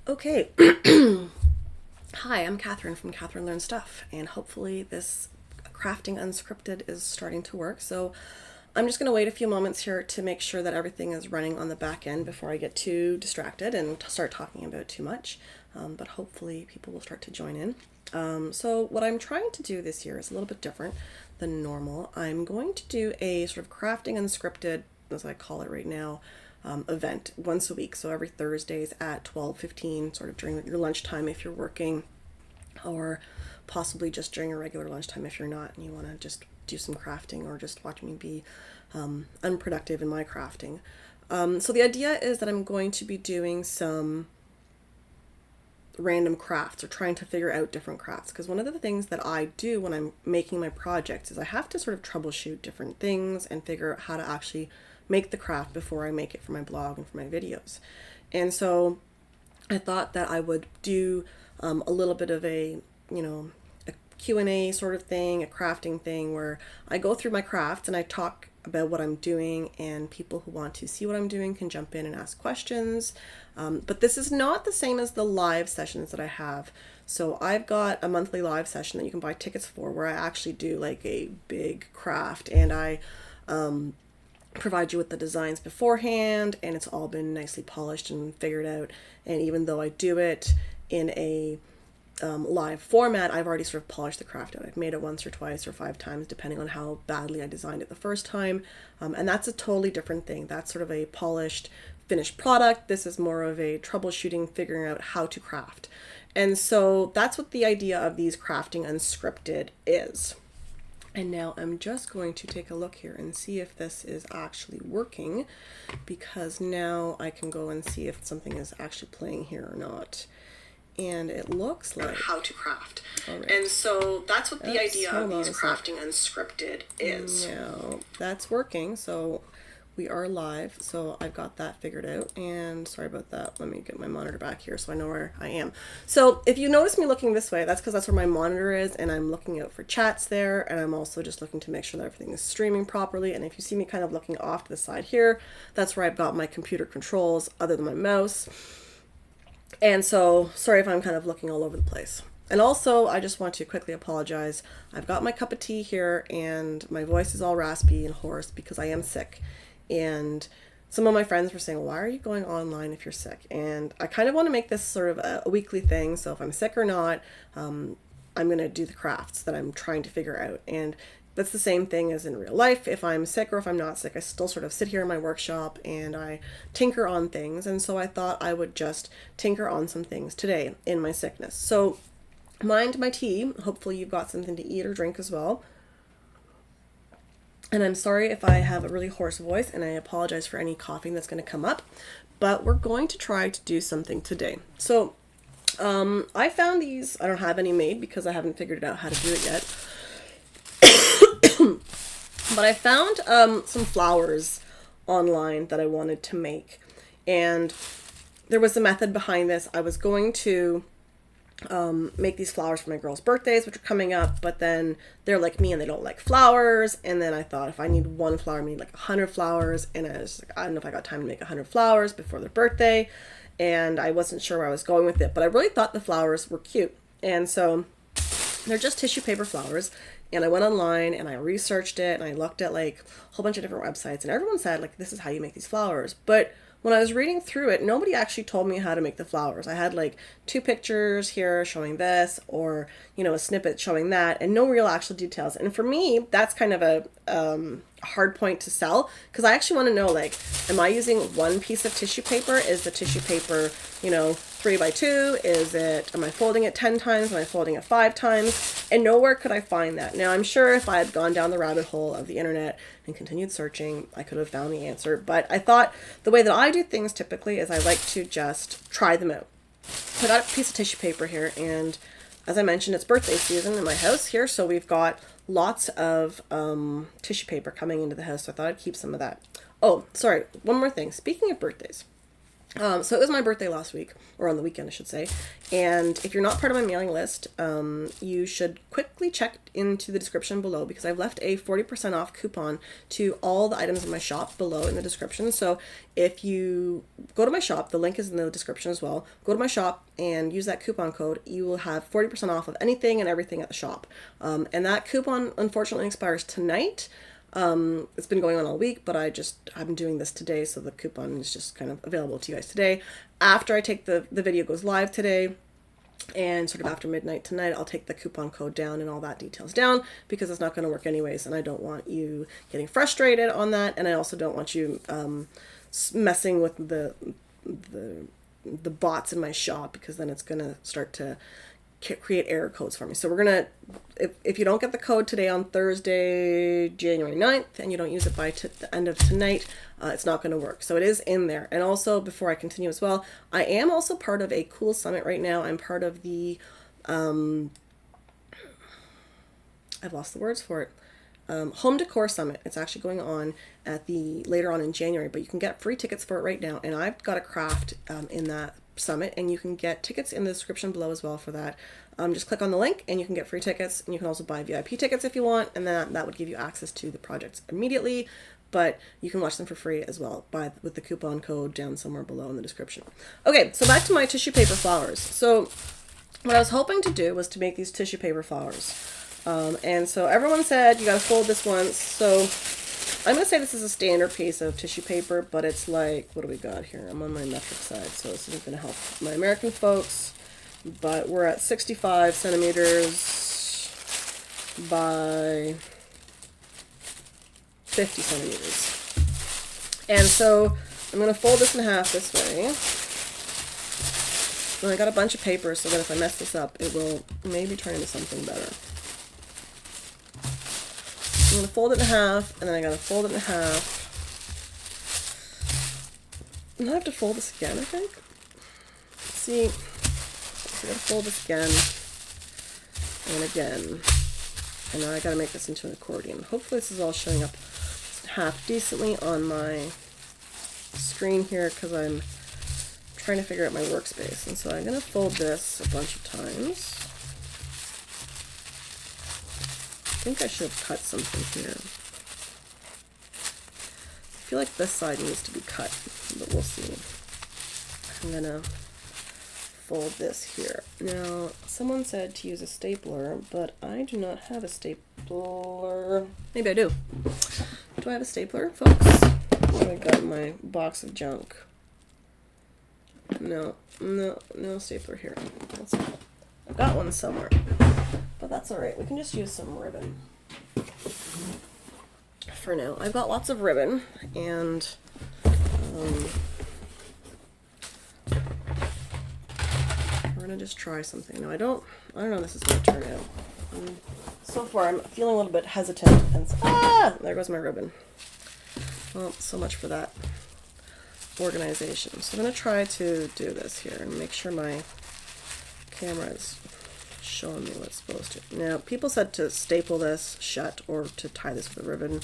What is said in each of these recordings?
Okay. Hi, I'm Katherine from Katherine Learns Stuff, and hopefully this crafting unscripted is starting to work. So I'm just going to wait a few moments here to make sure that everything is running on the back end before I get too distracted and start talking about too much. But hopefully people will start to join in. So what I'm trying to do this year is a little bit different than normal. I'm going to do a sort of crafting unscripted, as I call it right now, event once a week. So every Thursdays at 12:15, sort of during your lunchtime if you're working, or possibly just during a regular lunchtime if you're not and you want to just do some crafting or just watch me be unproductive in my crafting. So the idea is that I'm going to be doing some random crafts or trying to figure out different crafts, because one of the things that I do when I'm making my projects is I have to sort of troubleshoot different things and figure out how to actually make the craft before I make it for my blog and for my videos. And so I thought that I would do a little bit of a Q&A sort of thing, a crafting thing, where I go through my crafts and I talk about what I'm doing, and people who want to see what I'm doing can jump in and ask questions. But this is not the same as the live sessions that I have. So I've got a monthly live session that you can buy tickets for, where I actually do like a big craft, and I provide you with the designs beforehand, and it's all been nicely polished and figured out. And even though I do it in a live format, I've already sort of polished the craft out. I've made it once or twice or 5 times, depending on how badly I designed it the first time. And that's a totally different thing. That's sort of a polished, finished product. This is more of a troubleshooting, figuring out how to craft. And so that's what the idea of these crafting unscripted is. And now I'm just going to take a look here and see if this is actually working, because now I can go and see if something is actually playing here or not. And it looks like how to craft. Right. And so that's what the idea of these crafting unscripted is. Now that's working. So we are live. So I've got that figured out. And sorry about that. Let me get my monitor back here so I know where I am. So if you notice me looking this way, that's because that's where my monitor is, and I'm looking out for chats there. And I'm also just looking to make sure that everything is streaming properly. And if you see me kind of looking off to the side here, that's where I've got my computer controls other than my mouse. And so, sorry if I'm kind of looking all over the place. And also, I just want to quickly apologize. I've got my cup of tea here, and my voice is all raspy and hoarse because I am sick. And some of my friends were saying, why are you going online if you're sick? And I kind of want to make this sort of a weekly thing. So if I'm sick or not, I'm going to do the crafts that I'm trying to figure out. And that's the same thing as in real life. If I'm sick or if I'm not sick, I still sort of sit here in my workshop and I tinker on things. And so I thought I would just tinker on some things today in my sickness. So mind my tea. Hopefully you've got something to eat or drink as well. And I'm sorry if I have a really hoarse voice, and I apologize for any coughing that's going to come up. But we're going to try to do something today. So I found these. I don't have any made because I haven't figured out how to do it yet. But I found some flowers online that I wanted to make, and there was a method behind this. I was going to make these flowers for my girls' birthdays, which are coming up, but then they're like me and they don't like flowers. And then I thought, if I need one flower, I need like 100 flowers, and I was like, I don't know if I got time to make 100 flowers before their birthday, and I wasn't sure where I was going with it, but I really thought the flowers were cute. And so they're just tissue paper flowers. And I went online and I researched it, and I looked at like a whole bunch of different websites, and everyone said like, this is how you make these flowers. But when I was reading through it, nobody actually told me how to make the flowers. I had like 2 pictures here showing this, or, a snippet showing that, and no real actual details. And for me, that's kind of a hard point to sell, because I actually want to know, like, am I using one piece of tissue paper? Is the tissue paper, 3x2? Am I folding it 10 times? Am I folding it 5 times? And nowhere could I find that. Now, I'm sure if I had gone down the rabbit hole of the internet and continued searching, I could have found the answer. But I thought the way that I do things typically is I like to just try them out. So I got a piece of tissue paper here, and as I mentioned, it's birthday season in my house here, so we've got lots of tissue paper coming into the house, so I thought I'd keep some of that. Oh, sorry, one more thing. Speaking of birthdays, So it was my birthday last week, or on the weekend, I should say. And if you're not part of my mailing list, you should quickly check into the description below, because I've left a 40% off coupon to all the items in my shop below in the description. So if you go to my shop, the link is in the description as well. Go to my shop and use that coupon code. You will have 40% off of anything and everything at the shop. And that coupon unfortunately expires tonight. It's been going on all week, but I'm doing this today, so the coupon is just kind of available to you guys today. After I take the video goes live today, and sort of after midnight tonight, I'll take the coupon code down and all that details down, because it's not going to work anyways, and I don't want you getting frustrated on that, and I also don't want you messing with the bots in my shop, because then it's going to start to create error codes for me. So we're gonna, if you don't get the code today on Thursday, January 9th, and you don't use it by the end of tonight, it's not going to work. So it is in there. And also, before I continue as well, I am also part of a cool summit right now. I'm part of the I've lost the words for it. Home Decor Summit. It's actually going on later on in January, but you can get free tickets for it right now. And I've got a craft in that summit, and you can get tickets in the description below as well for that. Just click on the link and you can get free tickets, and you can also buy VIP tickets if you want, and that would give you access to the projects immediately, but you can watch them for free as well with the coupon code down somewhere below in the description. Okay, so back to my tissue paper flowers. So what I was hoping to do was to make these tissue paper flowers. And so everyone said you gotta fold this once. So I'm gonna say this is a standard piece of tissue paper, but it's like, what do we got here? I'm on my metric side, so this isn't gonna help my American folks, but we're at 65 centimeters by 50 centimeters. And so I'm gonna fold this in half this way. And I got a bunch of paper, so that if I mess this up, it will maybe turn into something better. I'm going to fold it in half, and then I got to fold it in half. And I have to fold this again, I think. Let's see. I got to fold this again, and again. And now I got to make this into an accordion. Hopefully this is all showing up half decently on my screen here, because I'm trying to figure out my workspace. And so I'm going to fold this a bunch of times. I think I should have cut something here. I feel like this side needs to be cut, but we'll see. I'm gonna fold this here. Now, someone said to use a stapler, but I do not have a stapler. Maybe I do. Do I have a stapler, folks? What do I got in my box of junk? No stapler here. I've got one somewhere. But that's alright, we can just use some ribbon for now. I've got lots of ribbon, and we're gonna just try something. Now I don't know how this is gonna turn out. So far I'm feeling a little bit hesitant, and there goes my ribbon. Well, so much for that organization. So I'm gonna try to do this here and make sure my camera is showing me what it's supposed to. Now, people said to staple this shut or to tie this with a ribbon,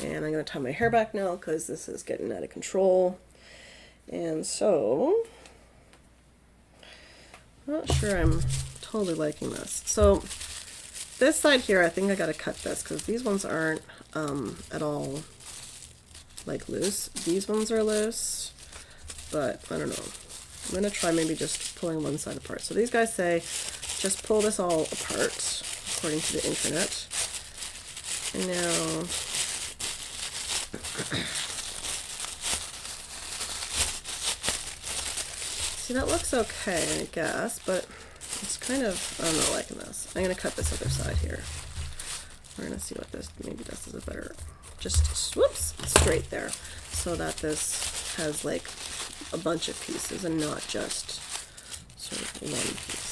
and I'm going to tie my hair back now because this is getting out of control. And so, I'm not sure I'm totally liking this. So, this side here, I think I got to cut this because these ones aren't at all like loose. These ones are loose, but I don't know. I'm going to try maybe just pulling one side apart. So these guys say just pull this all apart, according to the internet. And now, see, that looks okay, I guess, but it's kind of, I'm not liking this. I'm going to cut this other side here. We're going to see what this, maybe this is a better, just, whoops, straight there, so that this has like a bunch of pieces and not just sort of one piece.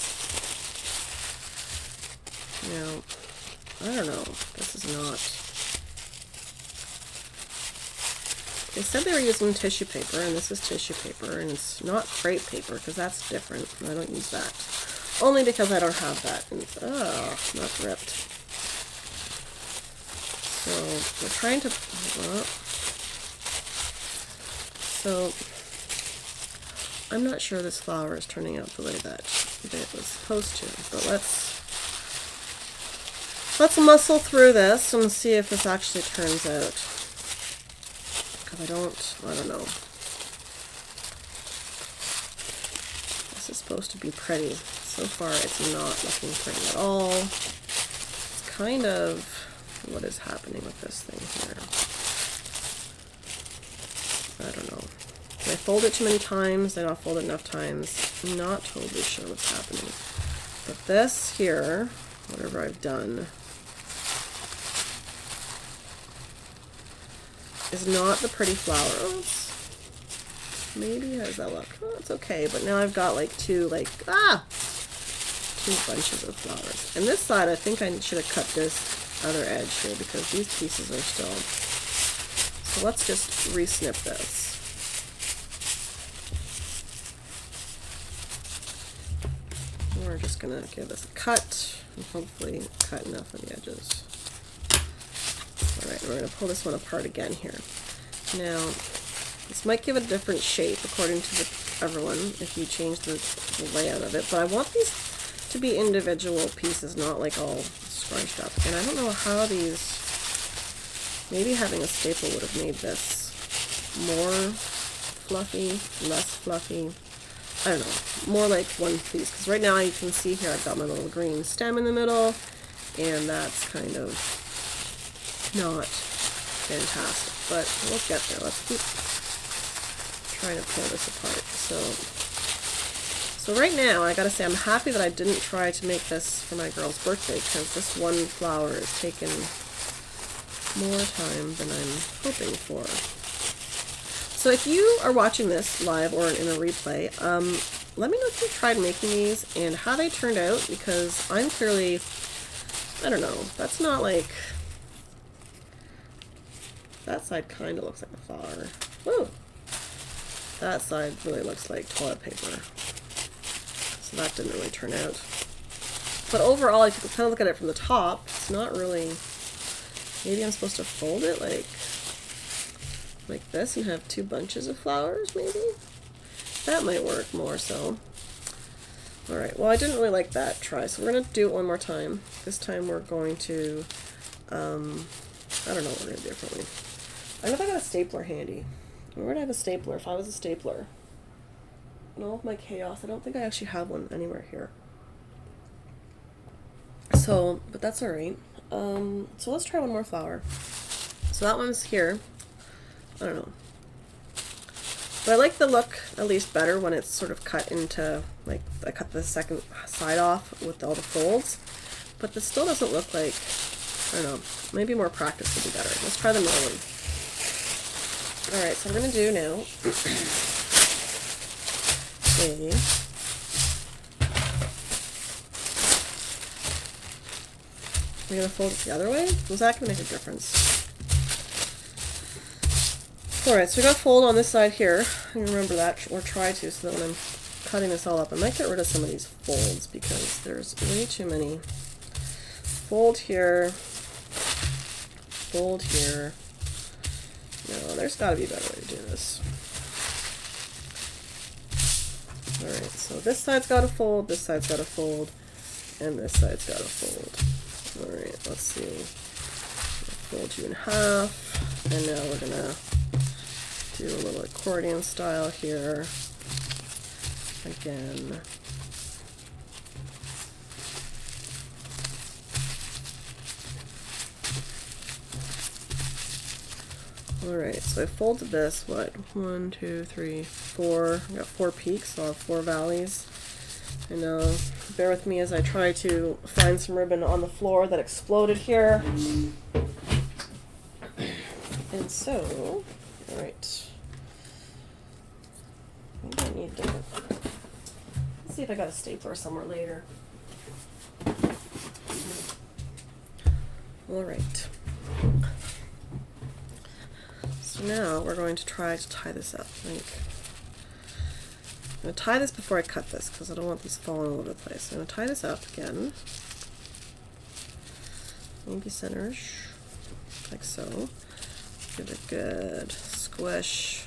Now, I don't know, this is not, they said they were using tissue paper, and this is tissue paper, and it's not crepe paper, because that's different, and I don't use that. Only because I don't have that, and not ripped. So, we're trying to, so, I'm not sure this flower is turning out the way that it was supposed to, but let's muscle through this and see if this actually turns out. Because I don't know. This is supposed to be pretty. So far it's not looking pretty at all. It's kind of what is happening with this thing here. I don't know. Did I fold it too many times? Did I not fold it enough times? I'm not totally sure what's happening. But this here, whatever I've done, is not the pretty flower. Oh, maybe how does that look? Oh, it's okay, but now I've got like two bunches of flowers. And this side, I think I should have cut this other edge here because these pieces are still. So let's just re-snip this. We're just gonna give this a cut and hopefully cut enough on the edges. Alright, we're gonna pull this one apart again here. Now, this might give it a different shape according to everyone if you change the layout of it, but I want these to be individual pieces, not like all scrunched up. And I don't know how these, maybe having a staple would have made this more fluffy, less fluffy. I don't know, more like one piece, because right now you can see here I've got my little green stem in the middle, and that's kind of not fantastic, but we'll get there. Let's keep trying to pull this apart. So right now I gotta say I'm happy that I didn't try to make this for my girl's birthday, because this one flower has taken more time than I'm hoping for. So if you are watching this live or in a replay, let me know if you tried making these and how they turned out, because I'm clearly, I don't know, that's not like, that side kind of looks like a flower. Woo! That side really looks like toilet paper. So that didn't really turn out. But overall, if you kind of look at it from the top, it's not really, maybe I'm supposed to fold it like this and have two bunches of flowers, maybe? That might work more so. Alright, well I didn't really like that try, so we're going to do it one more time. This time we're going to, I don't know what we're going to do differently. I don't know if I got a stapler handy. Where would I have a stapler if I was a stapler? In all of my chaos, I don't think I actually have one anywhere here. So, but that's alright. So let's try one more flower. So that one's here. I don't know. But I like the look at least better when it's sort of cut into, like, I cut the second side off with all the folds. But this still doesn't look like, I don't know, maybe more practice would be better. Let's try the middle one. Alright, so I'm going to do now we're going to fold it the other way? Was that going to make a difference? Alright, so we got fold on this side here. And remember that, or try to, so that when I'm cutting this all up, I might get rid of some of these folds because there's way too many. Fold here. Fold here. No, there's got to be a better way to do this. Alright, so this side's got to fold, this side's got to fold, and this side's got to fold. Alright, let's see. Fold you in half, and now we're going to do a little accordion style here. Again. Alright, so I folded this, what, 1, 2, 3, 4, I got 4 peaks, so I'll have 4 valleys. And now, bear with me as I try to find some ribbon on the floor that exploded here. And so, alright. Maybe I need to, let's see if I got a stapler somewhere later. Alright. So now we're going to try to tie this up. I'm going to tie this before I cut this because I don't want these falling all over the place. I'm going to tie this up again. Maybe center-ish, like so. Give it a good squish.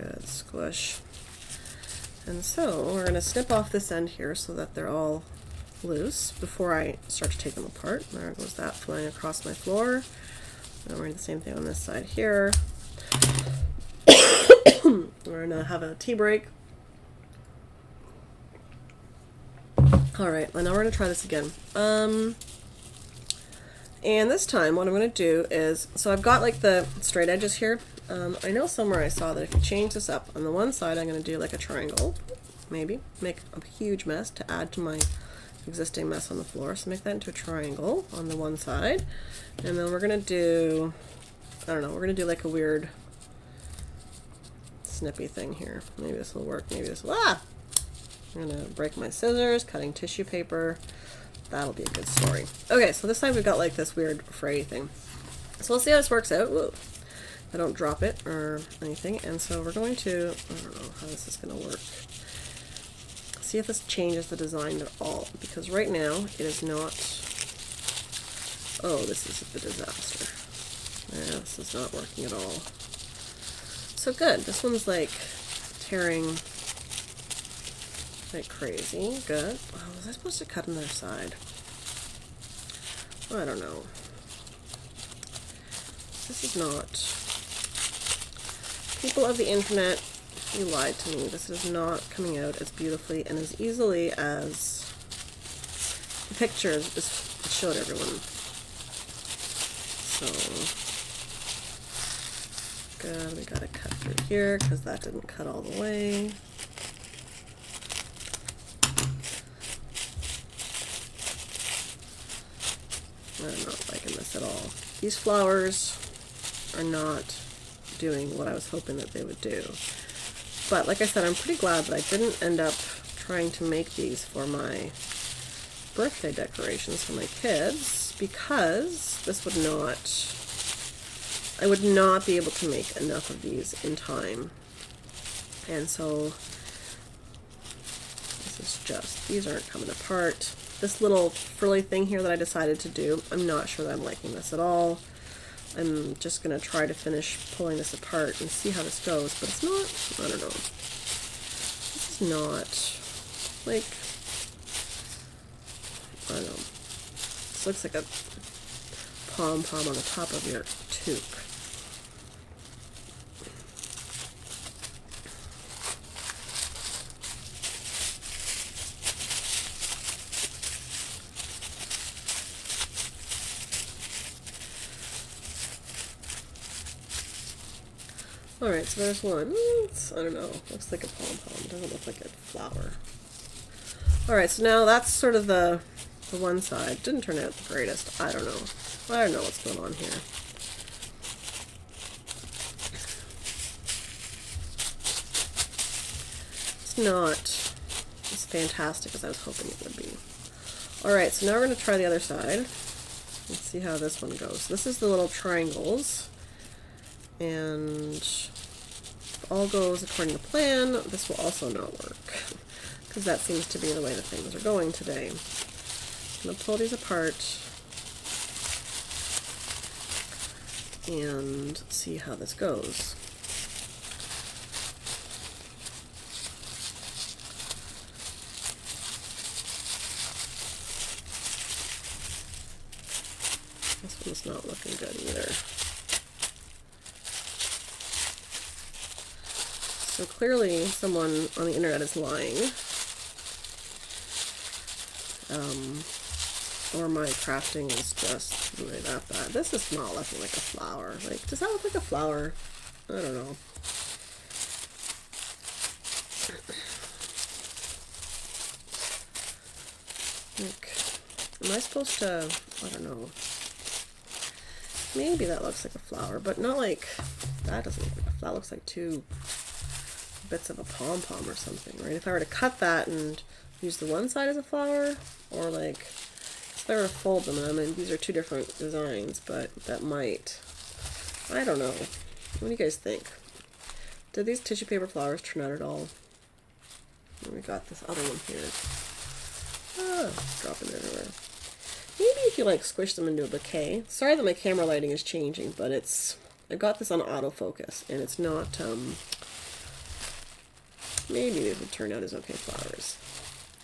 Good, squish. And so we're going to snip off this end here so that they're all loose before I start to take them apart. There goes that flying across my floor. And we're going to do the same thing on this side here. We're going to have a tea break. Alright, well, now we're going to try this again. And this time what I'm going to do is, so I've got like the straight edges here. I know somewhere I saw that if you change this up, on the one side I'm going to do like a triangle, maybe, make a huge mess to add to my existing mess on the floor. So make that into a triangle on the one side. And then we're going to do, I don't know, we're going to do like a weird snippy thing here. Maybe this will work, maybe this will, I'm going to break my scissors, cutting tissue paper. That'll be a good story. Okay, so this time we've got like this weird fray thing. So let's see how this works out. Whoa. I don't drop it or anything. And so we're going to, I don't know how this is going to work. See if this changes the design at all. Because right now it is not, oh, this is a disaster. Yeah, this is not working at all. So good. This one's like tearing like crazy. Good. Oh, was I supposed to cut on their side? I don't know. This is not... People of the internet, you lied to me. This is not coming out as beautifully and as easily as the pictures showed everyone. So, good. We gotta cut through here because that didn't cut all the way. I'm not liking this at all. These flowers are not doing what I was hoping that they would do. But like I said, I'm pretty glad that I didn't end up trying to make these for my birthday decorations for my kids, because this would not, I would not be able to make enough of these in time. And so this is just, these aren't coming apart. This little frilly thing here that I decided to do, I'm not sure that I'm liking this at all. I'm just going to try to finish pulling this apart and see how this goes, but it's not, I don't know. This is not, like, I don't know. This looks like a pom-pom on the top of your toque. Alright, so there's one. It's, I don't know, looks like a pom-pom. Doesn't look like a flower. Alright, so now that's sort of the one side. Didn't turn out the greatest. I don't know. I don't know what's going on here. It's not as fantastic as I was hoping it would be. Alright, so now we're going to try the other side. Let's see how this one goes. This is the little triangles. And if all goes according to plan, this will also not work, because that seems to be the way that things are going today. I'm going to pull these apart and see how this goes. This one's not looking good either. So clearly someone on the internet is lying. Or my crafting is just really that bad. This is not looking like a flower. Like, does that look like a flower? I don't know. Like, am I supposed to, I don't know. Maybe that looks like a flower, but not like, that doesn't look like a flower. That looks like two bits of a pom-pom or something, right? If I were to cut that and use the one side as a flower, or like, if I were to fold them, I mean, these are two different designs, but that might, I don't know. What do you guys think? Did these tissue paper flowers turn out at all? And we got this other one here. Ah, it's dropping everywhere. Maybe if you like squish them into a bouquet. Sorry that my camera lighting is changing, but it's, I got this on autofocus, and it's not, maybe these would turn out as okay flowers.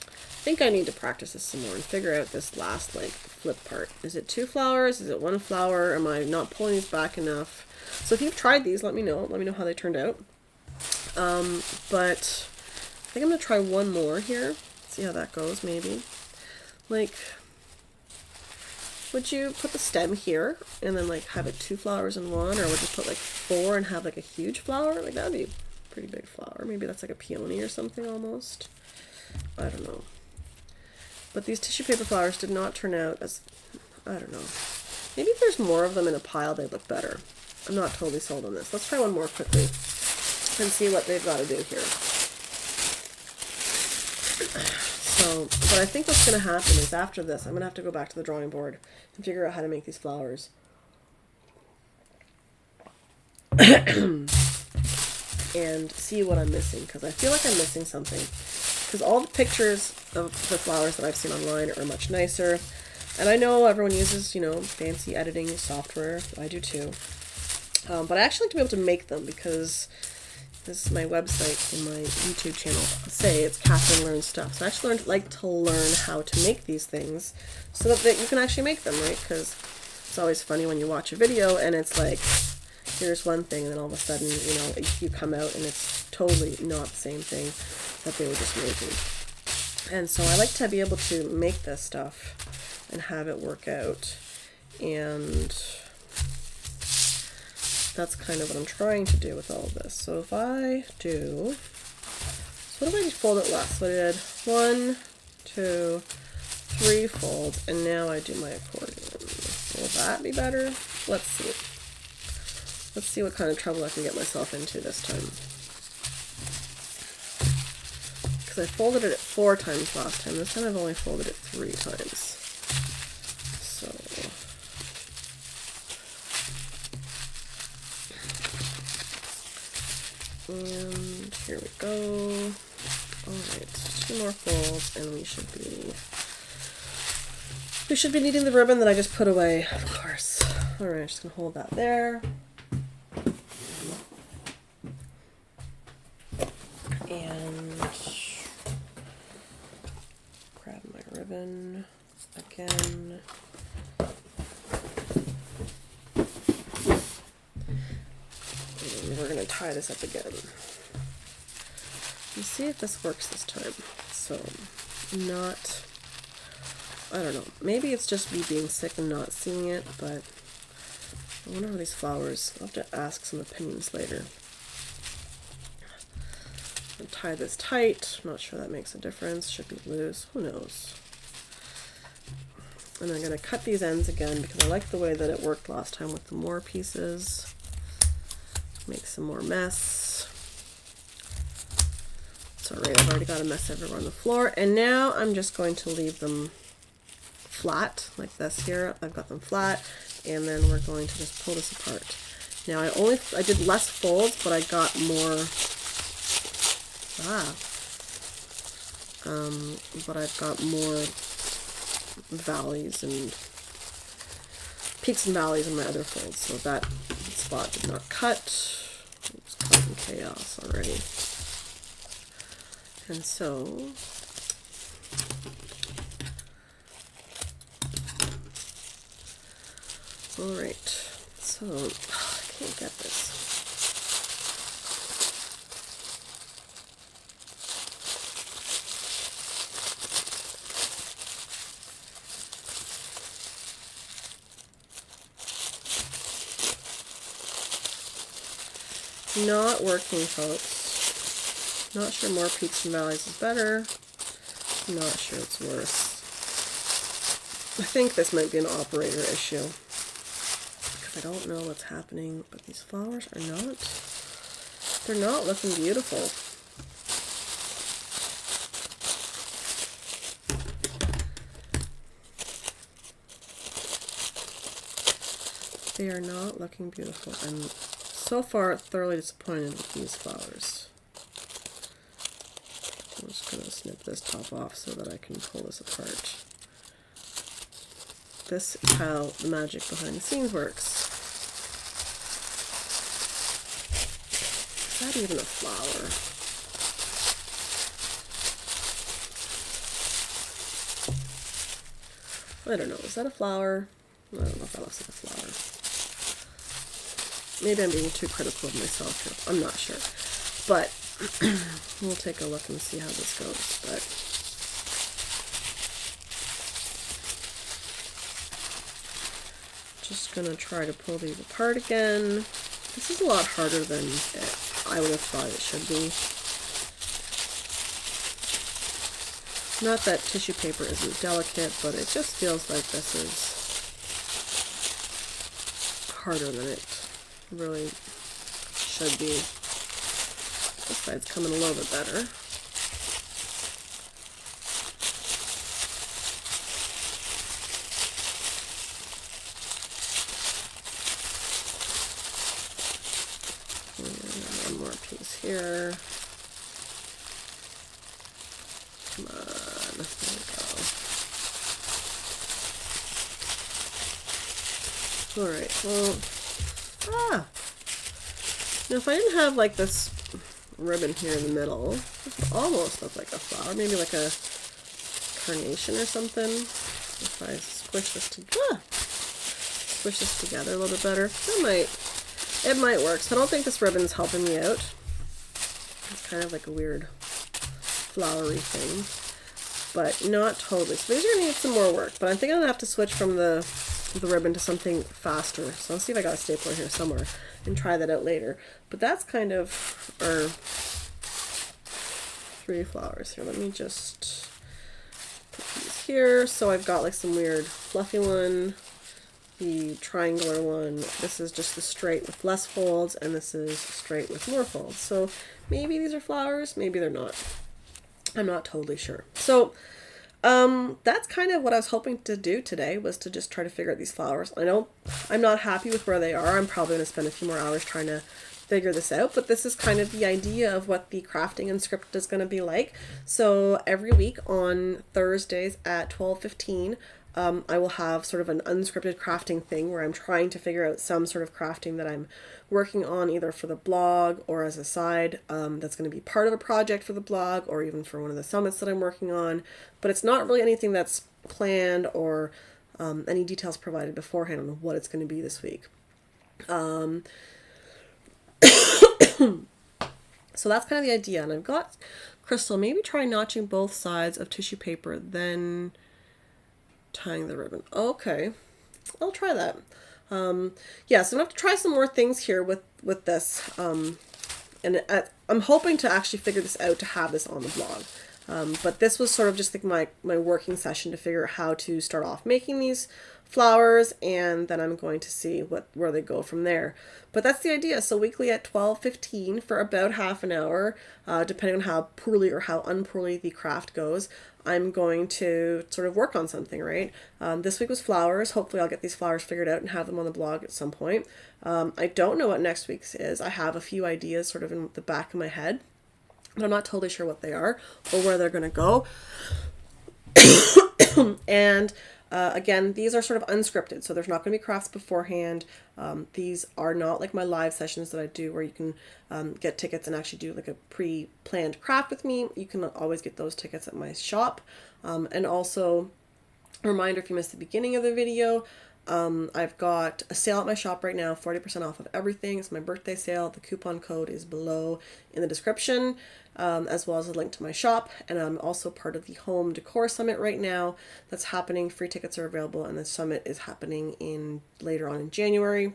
I think I need to practice this some more and figure out this last like flip part. Is it 2 flowers? Is it 1 flower? Am I not pulling these back enough? So if you've tried these, let me know. Let me know how they turned out. But I think I'm going to try one more here. See how that goes, maybe. Like, would you put the stem here and then like have it 2 flowers in one? Or would you put like 4 and have like a huge flower? Like that would be a pretty big flower. Maybe that's like a peony or something almost. I don't know. But these tissue paper flowers did not turn out as, I don't know. Maybe if there's more of them in a pile, they'd look better. I'm not totally sold on this. Let's try one more quickly and see what they've got to do here. So, but I think what's going to happen is after this, I'm going to have to go back to the drawing board and figure out how to make these flowers. And see what I'm missing, because I feel like I'm missing something. Because all the pictures of the flowers that I've seen online are much nicer. And I know everyone uses, you know, fancy editing software. I do too. But I actually like to be able to make them, because this is my website and my YouTube channel. Say it's Katherine Learns Stuff. So I actually like to learn how to make these things so that you can actually make them, right? Because it's always funny when you watch a video and it's like, here's one thing, and then all of a sudden, you know, you come out and it's totally not the same thing that they were just making. And so I like to be able to make this stuff and have it work out. And that's kind of what I'm trying to do with all of this. So if I do, so what if I just fold it less? So I did 1, 2, 3 folds, and now I do my accordion. Will that be better? Let's see. Let's see what kind of trouble I can get myself into this time. Because I folded it 4 times last time. This time I've only folded it 3 times. So and here we go. Alright, 2 more folds and we should be needing the ribbon that I just put away, of course. Alright, just gonna hold that there. And grab my ribbon again. And we're going to tie this up again. And see if this works this time. So, I don't know. Maybe it's just me being sick and not seeing it, but I wonder how these flowers, I'll have to ask some opinions later. And tie this tight. I'm not sure that makes a difference. Should be loose. Who knows? And I'm going to cut these ends again because I like the way that it worked last time with the more pieces. Make some more mess. It's alright, I've already got a mess everywhere on the floor. And now I'm just going to leave them flat, like this here. I've got them flat. And then we're going to just pull this apart. Now I did less folds, but I got more but I've got more valleys and peaks and valleys in my other folds, so that spot did not cut. It's causing chaos already. And so alright, so I can't get this. Not working, folks. Not sure more peaks and valleys is better. Not sure it's worse. I think this might be an operator issue because I don't know what's happening, but these flowers are they're not looking beautiful. They are not looking beautiful, and so far thoroughly disappointed with these flowers. I'm just going to snip this top off so that I can pull this apart. This is how the magic behind the scenes works. Is that even a flower? I don't know. Is that a flower? I don't know if that looks like a flower. Maybe I'm being too critical of myself here. I'm not sure. But we'll take a look and see how this goes. But just gonna try to pull these apart again. This is a lot harder than I would have thought it should be. Not that tissue paper isn't delicate, but it just feels like this is harder than it really should be. This side's coming a little bit better. And one more piece here. Come on, there we go. Alright, well, now if I didn't have like this ribbon here in the middle, this would almost look like a flower, maybe like a carnation or something. If I squish this together a little bit better, it might work. So I don't think this ribbon's helping me out. It's kind of like a weird flowery thing, but not totally. So these are gonna need some more work, but I think I'm gonna have to switch from the ribbon to something faster. So I'll see if I got a stapler here somewhere and try that out later. But that's kind of our 3 flowers here. Let me just put these here. So I've got like some weird fluffy one, the triangular one. This is just the straight with less folds, and this is straight with more folds. So maybe these are flowers, maybe they're not. I'm not totally sure. So that's kind of what I was hoping to do today, was to just try to figure out these flowers. I'm not happy with where they are. I'm probably going to spend a few more hours trying to figure this out, but this is kind of the idea of what the crafting Unscripted is going to be like. So every week on Thursdays at 12:15, I will have sort of an unscripted crafting thing where I'm trying to figure out some sort of crafting that I'm working on, either for the blog or as a side, that's going to be part of a project for the blog, or even for one of the summits that I'm working on. But it's not really anything that's planned or any details provided beforehand on what it's going to be this week. So that's kind of the idea. And I've got Crystal maybe try notching both sides of tissue paper, then tying the ribbon. Okay, I'll try that. Yeah, so I'm gonna have to try some more things here with this, and I'm hoping to actually figure this out to have this on the blog. But this was sort of just like my working session to figure out how to start off making these flowers, and then I'm going to see where they go from there. But that's the idea. So weekly at 12:15 for about half an hour, depending on how poorly or how unpoorly the craft goes, I'm going to sort of work on something, right? This week was flowers. Hopefully I'll get these flowers figured out and have them on the blog at some point. I don't know what next week's is. I have a few ideas sort of in the back of my head, but I'm not totally sure what they are or where they're going to go. And again, these are sort of unscripted, so there's not going to be crafts beforehand. These are not like my live sessions that I do where you can get tickets and actually do like a pre-planned craft with me. You can always get those tickets at my shop. And also, a reminder, if you missed the beginning of the video, I've got a sale at my shop right now, 40% off of everything. It's my birthday sale. The coupon code is below in the description, as well as a link to my shop. And I'm also part of the Home Decor Summit right now that's happening. Free tickets are available, and the summit is happening later on in January.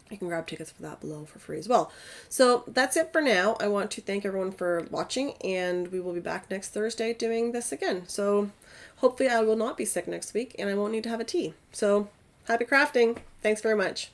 You can grab tickets for that below for free as well. So that's it for now. I want to thank everyone for watching, and we will be back next Thursday doing this again. So hopefully I will not be sick next week, and I won't need to have a tea. So happy crafting. Thanks very much.